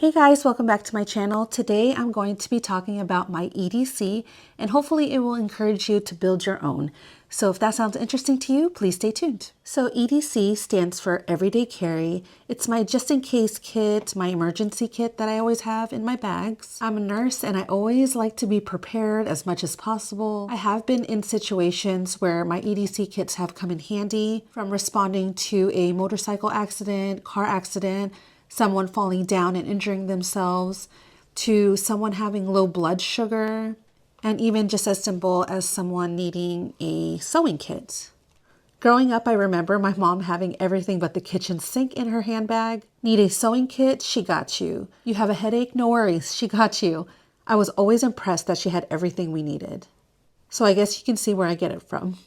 Hey guys, welcome back to my channel. Today I'm going to be talking about my EDC and hopefully it will encourage you to build your own. So if that sounds interesting to you, please stay tuned. So EDC stands for Everyday Carry. It's my just in case kit, my emergency kit that I always have in my bags. I'm a nurse and I always like to be prepared as much as possible. I have been in situations where my EDC kits have come in handy, from responding to a motorcycle accident, car accident, someone falling down and injuring themselves, to someone having low blood sugar, and even just as simple as someone needing a sewing kit. Growing up, I remember my mom having everything but the kitchen sink in her handbag. Need a sewing kit? She got you. You have a headache? No worries, she got you. I was always impressed that she had everything we needed. So I guess you can see where I get it from.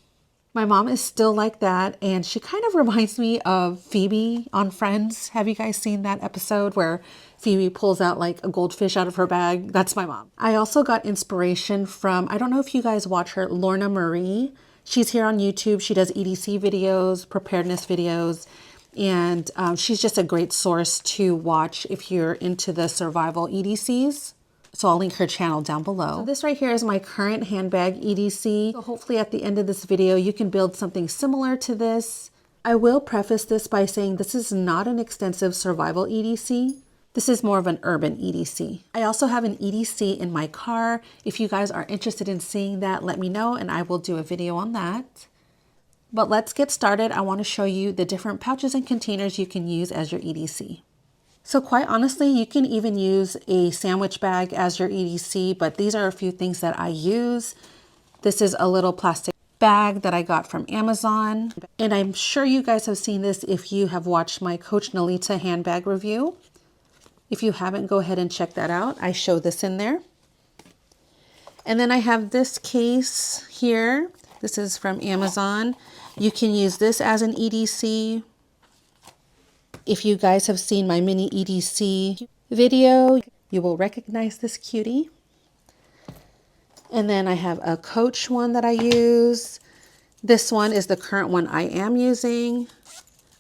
My mom is still like that, and she kind of reminds me of Phoebe on Friends. Have you guys seen that episode where Phoebe pulls out like a goldfish out of her bag? That's my mom. I also got inspiration from, I don't know if you guys watch her, Lorna Marie. She's here on YouTube. She does EDC videos, preparedness videos, and she's just a great source to watch if you're into the survival EDCs. So I'll link her channel down below. So this right here is my current handbag EDC. So hopefully at the end of this video, you can build something similar to this. I will preface this by saying this is not an extensive survival EDC. This is more of an urban EDC. I also have an EDC in my car. If you guys are interested in seeing that, let me know and I will do a video on that. But let's get started. I want to show you the different pouches and containers you can use as your EDC. So quite honestly, you can even use a sandwich bag as your EDC, but these are a few things that I use. This is a little plastic bag that I got from Amazon. And I'm sure you guys have seen this if you have watched my Coach Nalita handbag review. If you haven't, go ahead and check that out. I show this in there. And then I have this case here. This is from Amazon. You can use this as an EDC. If you guys have seen my mini EDC video, you will recognize this cutie. And then I have a Coach one that I use. This one is the current one I am using.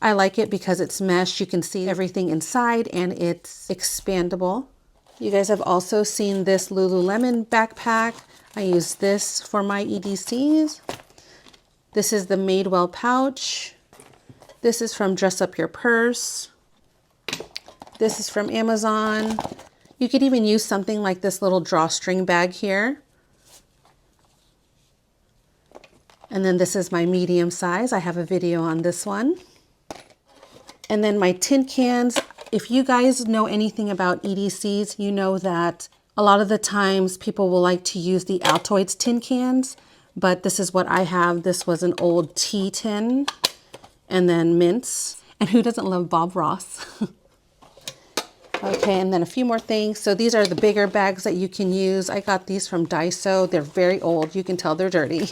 I like it because it's mesh. You can see everything inside and it's expandable. You guys have also seen this Lululemon backpack. I use this for my EDCs. This is the Madewell pouch. This is from Dress Up Your Purse. This is from Amazon. You could even use something like this little drawstring bag here. And then this is my medium size. I have a video on this one. And then my tin cans. If you guys know anything about EDCs, you know that a lot of the times people will like to use the Altoids tin cans, but this is what I have. This was an old tea tin. And then mints. And who doesn't love Bob Ross? Okay, and then a few more things. So these are the bigger bags that you can use. I got these from Daiso. They're very old. You can tell they're dirty.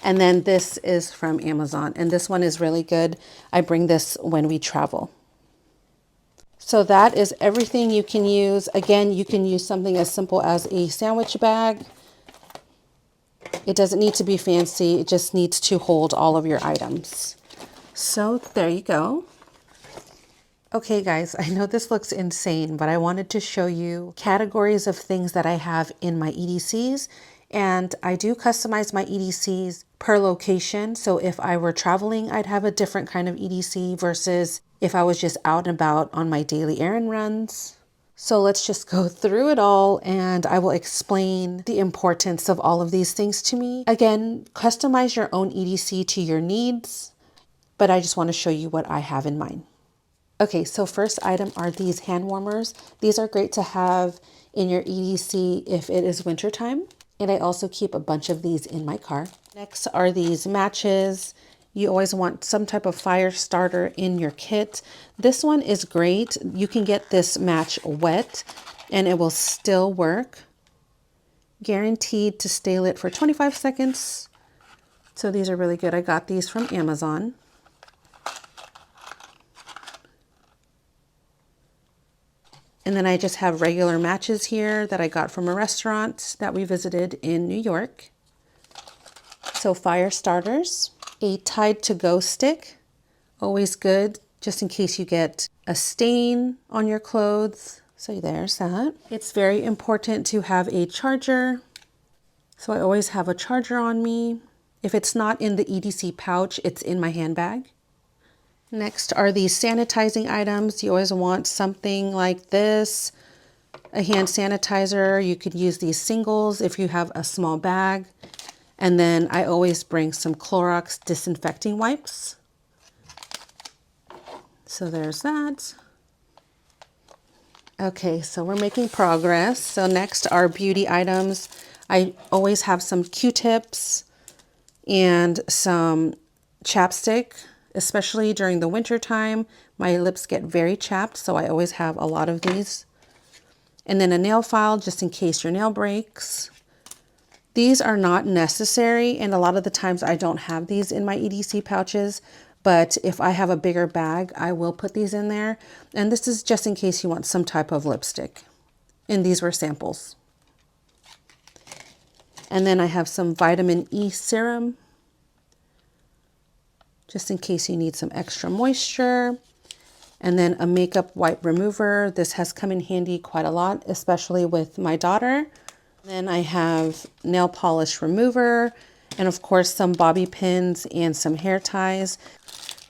And then this is from Amazon. And this one is really good. I bring this when we travel. So that is everything you can use. Again, you can use something as simple as a sandwich bag. It doesn't need to be fancy. It just needs to hold all of your items. So there you go. Okay guys, I know this looks insane, but I wanted to show you categories of things that I have in my EDCs. And I do customize my EDCs per location. So if I were traveling, I'd have a different kind of EDC versus if I was just out and about on my daily errand runs. So let's just go through it all and I will explain the importance of all of these things to me. Again, customize your own EDC to your needs, but I just want to show you what I have in mind. Okay, so first item are these hand warmers. These are great to have in your EDC if it is wintertime. And I also keep a bunch of these in my car. Next are these matches. You always want some type of fire starter in your kit. This one is great. You can get this match wet and it will still work. Guaranteed to stay lit for 25 seconds. So these are really good. I got these from Amazon. And then I just have regular matches here that I got from a restaurant that we visited in New York. So fire starters, a Tide to Go stick, always good just in case you get a stain on your clothes. So there's that. It's very important to have a charger. So I always have a charger on me. If it's not in the EDC pouch, it's in my handbag. Next are these sanitizing items. You always want something like this, a hand sanitizer. You could use these singles if you have a small bag. And then I always bring some Clorox disinfecting wipes. So there's that. Okay, so we're making progress. So next are beauty items. I always have some Q-tips and some chapstick, especially during the winter time. My lips get very chapped, so I always have a lot of these. And then a nail file just in case your nail breaks. These are not necessary, and a lot of the times I don't have these in my EDC pouches, but if I have a bigger bag, I will put these in there. And this is just in case you want some type of lipstick. And these were samples. And then I have some vitamin E serum, just in case you need some extra moisture. And then a makeup wipe remover. This has come in handy quite a lot, especially with my daughter. Then I have nail polish remover, and of course some bobby pins and some hair ties.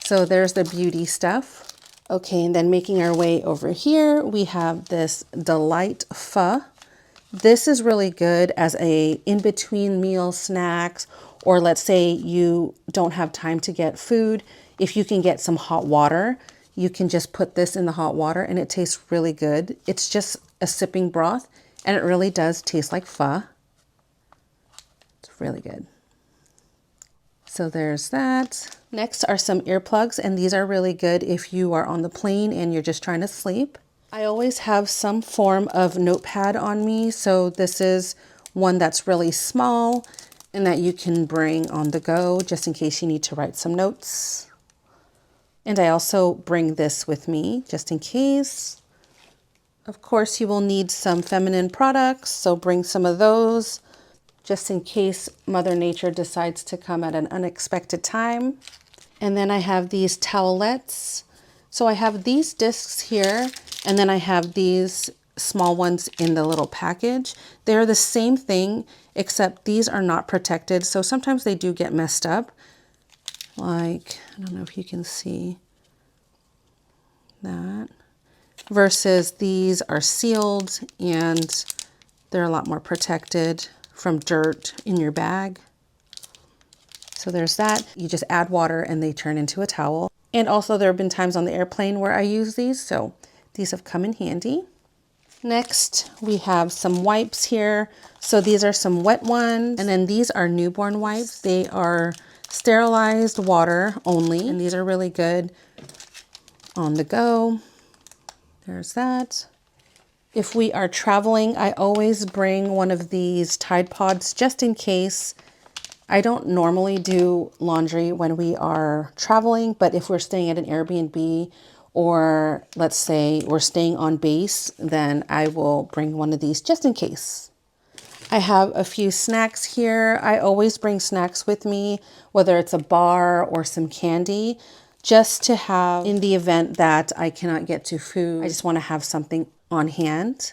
So there's the beauty stuff. Okay, and then making our way over here, we have this Delight Pho. This is really good as a in-between meal snacks, or let's say you don't have time to get food. If you can get some hot water, you can just put this in the hot water and it tastes really good. It's just a sipping broth and it really does taste like pho. It's really good. So there's that. Next are some earplugs, and these are really good if you are on the plane and you're just trying to sleep. I always have some form of notepad on me, so this is one that's really small and that you can bring on the go just in case you need to write some notes. And I also bring this with me just in case. Of course, you will need some feminine products, so bring some of those just in case Mother Nature decides to come at an unexpected time. And then I have these towelettes. So I have these discs here, and then I have these small ones in the little package. They're the same thing, except these are not protected. So sometimes they do get messed up. Like, I don't know if you can see that. Versus these are sealed and they're a lot more protected from dirt in your bag. So there's that. You just add water and they turn into a towel. And also there have been times on the airplane where I use these, so these have come in handy. Next, we have some wipes here. So these are some wet ones, and then these are newborn wipes. They are sterilized water only, and these are really good on the go. There's that. If we are traveling, I always bring one of these Tide Pods just in case. I don't normally do laundry when we are traveling, but if we're staying at an Airbnb or let's say we're staying on base, then I will bring one of these just in case. I have a few snacks here. I always bring snacks with me, whether it's a bar or some candy, just to have in the event that I cannot get to food. I just want to have something on hand.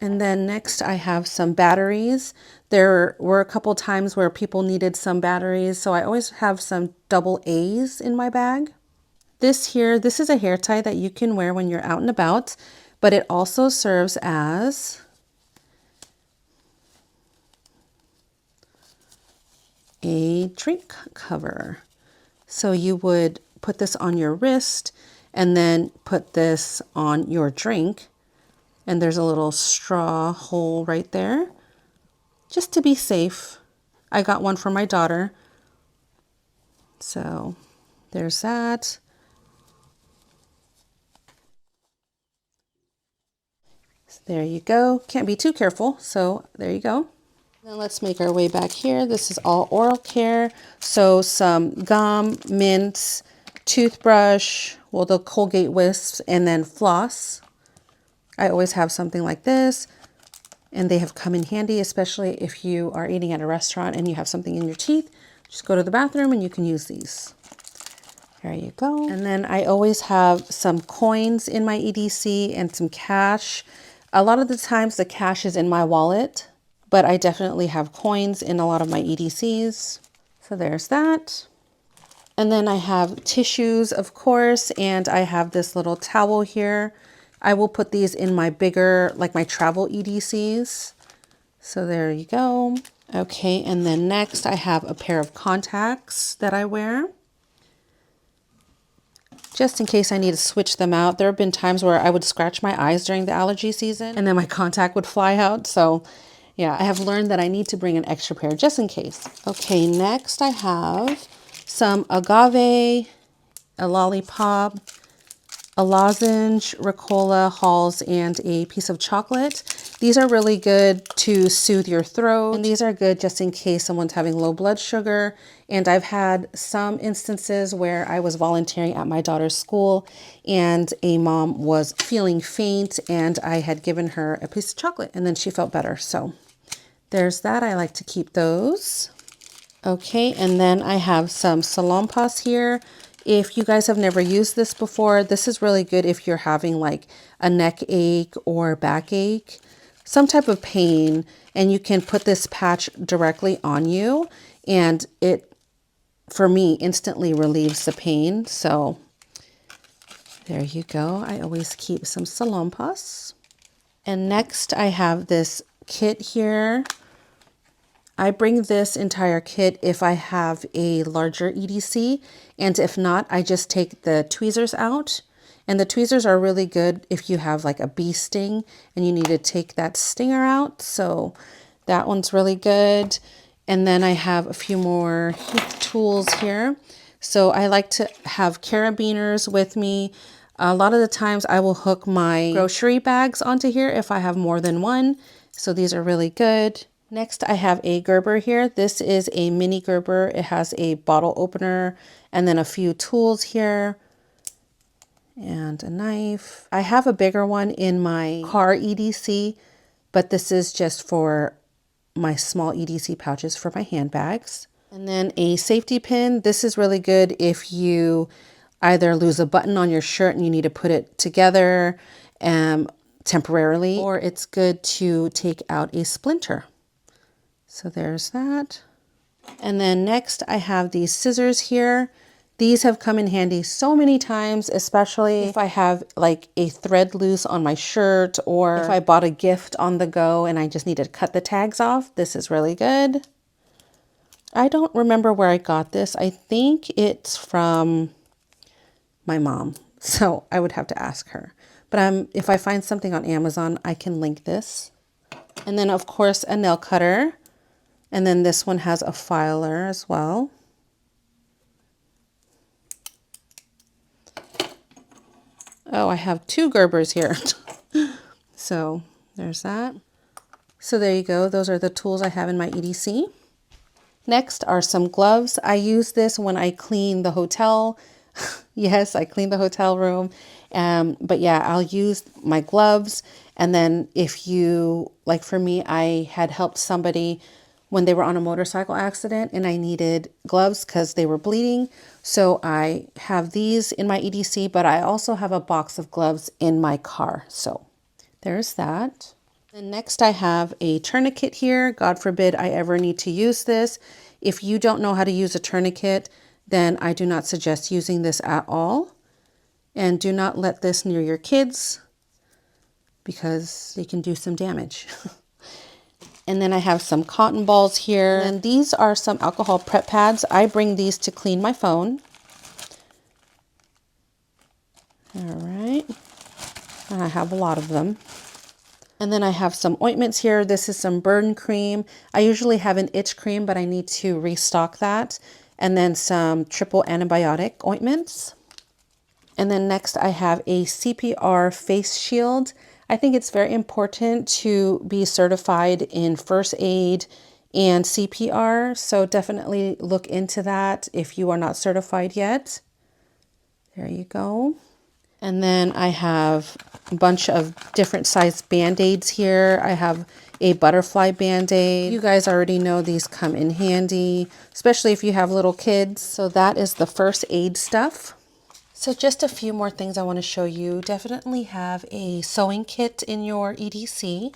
And then next I have some batteries. There were a couple times where people needed some batteries, so I always have some double A's in my bag. This is a hair tie that you can wear when you're out and about, but it also serves as a drink cover. So you would put this on your wrist and then put this on your drink. And there's a little straw hole right there, just to be safe. I got one for my daughter. So there's that. So there you go. Can't be too careful. So there you go. Then let's make our way back here. This is all oral care. So some gum, mints, toothbrush, well, the Colgate wisps, and then floss. I always have something like this, and they have come in handy, especially if you are eating at a restaurant and you have something in your teeth. Just go to the bathroom and you can use these. There you go. And then I always have some coins in my EDC and some cash. A lot of the times the cash is in my wallet, but I definitely have coins in a lot of my EDCs. So there's that. And then I have tissues, of course, and I have this little towel here. I will put these in my bigger, like my travel EDCs. So there you go. Okay, and then next I have a pair of contacts that I wear, just in case I need to switch them out. There have been times where I would scratch my eyes during the allergy season and then my contact would fly out. So yeah, I have learned that I need to bring an extra pair just in case. Okay, next I have some agave, a lollipop, a lozenge, Ricola, Halls, and a piece of chocolate. These are really good to soothe your throat. And these are good just in case someone's having low blood sugar. And I've had some instances where I was volunteering at my daughter's school and a mom was feeling faint and I had given her a piece of chocolate and then she felt better. So there's that. I like to keep those. Okay, and then I have some salonpas here. If you guys have never used this before, this is really good if you're having like a neck ache or backache, some type of pain, and you can put this patch directly on you and it, for me, instantly relieves the pain. So there you go. I always keep some salonpas. And next I have this kit here. I bring this entire kit if I have a larger EDC, and if not, I just take the tweezers out. And the tweezers are really good if you have like a bee sting and you need to take that stinger out. So that one's really good. And then I have a few more tools here. So I like to have carabiners with me. A lot of the times I will hook my grocery bags onto here if I have more than one. So these are really good. Next, I have a Gerber here. This is a mini Gerber. It has a bottle opener and then a few tools here and a knife. I have a bigger one in my car EDC, but this is just for my small EDC pouches for my handbags. And then a safety pin. This is really good if you either lose a button on your shirt and you need to put it together temporarily, or it's good to take out a splinter. So there's that. And then next I have these scissors here. These have come in handy so many times, especially if I have like a thread loose on my shirt or if I bought a gift on the go and I just need to cut the tags off. This is really good. I don't remember where I got this. I think it's from my mom, so I would have to ask her. But if I find something on Amazon, I can link this. And then of course a nail cutter. And then this one has a filer as well. Oh, I have two Gerbers here. So there's that. So there you go. Those are the tools I have in my EDC. Next are some gloves. I use this when I clean the hotel. Yes, I clean the hotel room. But yeah, I'll use my gloves. And then if you, like for me, I had helped somebody when they were on a motorcycle accident and I needed gloves because they were bleeding. So I have these in my EDC, but I also have a box of gloves in my car. So there's that. And next I have a tourniquet here. God forbid I ever need to use this. If you don't know how to use a tourniquet, then I do not suggest using this at all. And do not let this near your kids because they can do some damage. And then I have some cotton balls here. And these are some alcohol prep pads. I bring these to clean my phone. All right. And I have a lot of them. And then I have some ointments here. This is some burn cream. I usually have an itch cream, but I need to restock that. And then some triple antibiotic ointments. And then next I have a CPR face shield. I think it's very important to be certified in first aid and CPR. So definitely look into that if you are not certified yet. There you go. And then I have a bunch of different size band-aids here. I have a butterfly band-aid. You guys already know these come in handy, especially if you have little kids. So that is the first aid stuff. So just a few more things I want to show you. Definitely have a sewing kit in your EDC.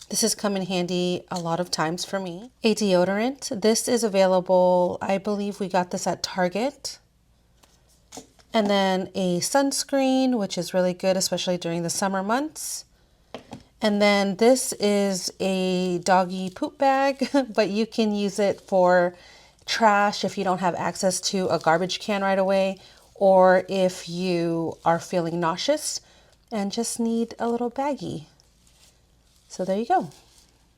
This has come in handy a lot of times for me. A deodorant. This is available, I believe we got this at Target. And then a sunscreen, which is really good, especially during the summer months. And then this is a doggy poop bag, but you can use it for trash if you don't have access to a garbage can right away, or if you are feeling nauseous and just need a little baggie. So there you go.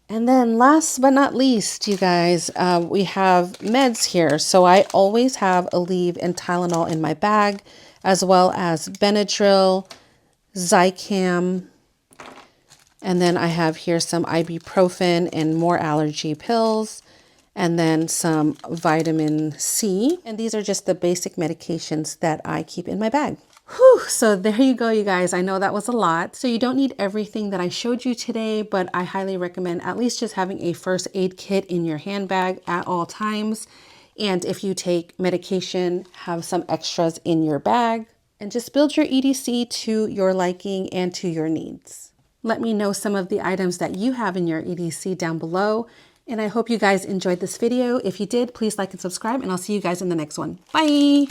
And then last but not least, you guys, we have meds here. So I always have Aleve and Tylenol in my bag, as well as Benadryl, Zicam, and then I have here some ibuprofen and more allergy pills, and then some vitamin C. And these are just the basic medications that I keep in my bag. Whew, so there you go, you guys. I know that was a lot. So you don't need everything that I showed you today, but I highly recommend at least just having a first aid kit in your handbag at all times. And if you take medication, have some extras in your bag and just build your EDC to your liking and to your needs. Let me know some of the items that you have in your EDC down below. And I hope you guys enjoyed this video. If you did, please like and subscribe, and I'll see you guys in the next one. Bye.